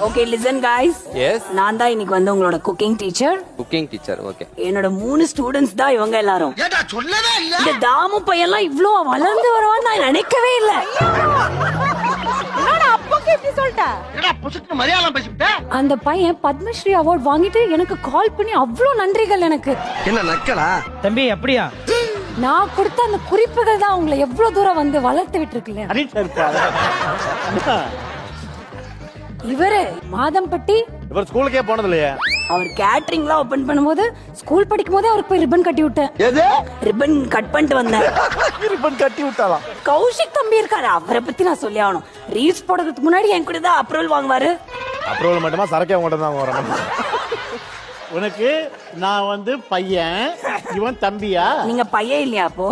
Okay listen guys. S. நான் தான் இன்னைக்கு வந்து உங்களோட cooking teacher. Cooking teacher. Okay. என்னோட 3 ஸ்டூடண்ட்ஸ் தான் இவங்க எல்லாரும். ஏடா சொல்லவே இல்ல. இந்த தாமு பையன்லாம் இவ்ளோ வளர்ந்து வருவான்னு நான் நினைக்கவே இல்ல. என்னடா அப்பக்கு எப்படி சொல்லிட்ட? ஏடா புசுக்கு மரியாதை பேசிட்ட. அந்த பையன் பத்மஸ்ரீ அவார்ட் வாங்கிட்டு எனக்கு கால் பண்ணி அவ்ளோ நன்றிகள் எனக்கு. என்ன நக்கலா? தம்பி அப்படியா? நான் கொடுத்த அந்த குறிப்புகள் தான் உங்களை எவ்வளவு தூரம் வந்து வளர்த்து விட்டுருக்குல்ல. இவரு மாதம்பட்டி. இவர் ஸ்கூலுக்கே போனது இல்லையா? அவர் கேட்டரிங்லாம் ஓபன் பண்ணும்போது ஸ்கூல் படிக்கும் போதே அவருக்கு போய் ரிப்பன் கட்டி விட்டேன். எது? ரிப்பன் கட் பண்ணிட்டு வந்தேன். ரிப்பன் கட்டி விட்டாலாம். கௌஷிக் தம்பி இருக்காரு, அவரை பத்தி நான் சொல்லி ஆகணும். ரீல்ஸ் போடுறதுக்கு முன்னாடி என் கூட தான் அப்ரூவல் வாங்குவாரு. அப்ரூவல் மட்டுமா சரக்கே மட்டும் தான் வரணும். உனக்கு நான் வந்து பையன், இவன் தம்பியா? நீங்க பையன் இல்லையா அப்போ?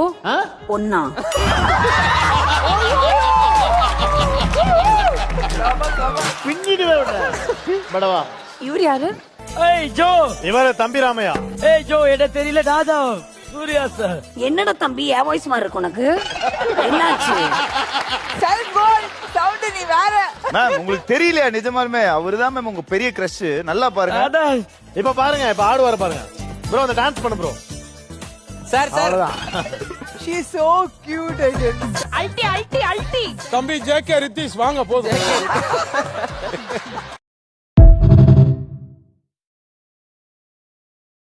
பொண்ணா? பின்னிடுவேன் படவா. இவர் யாரு? ஏய் ஜோ. இவர் தம்பி ராமையா. ஏய் ஜோ, என்ன தெரியல, நான் தான் சூர்யா சார். என்னடா தம்பி என் வாய்ஸ் மாதிரி இருக்கு உனக்கு? என்னாச்சு? செல் கோல் சவுண்ட் நீ வேற. மேம் உங்களுக்கு தெரியலையா நிஜமாலுமே அவர்தான் மேம் உங்க பெரிய கிரஷ். நல்லா பாருங்க. அதான் இப்ப பாருங்க, இப்ப ஆடுவார பாருங்க ப்ரோ. அந்த டான்ஸ் பண்ணு bro. Sir sir. She is so cute. அல்டி அல்டி அல்டி. தம்பி ஜேகே ரித்தீஷ் வாங்க போதும்.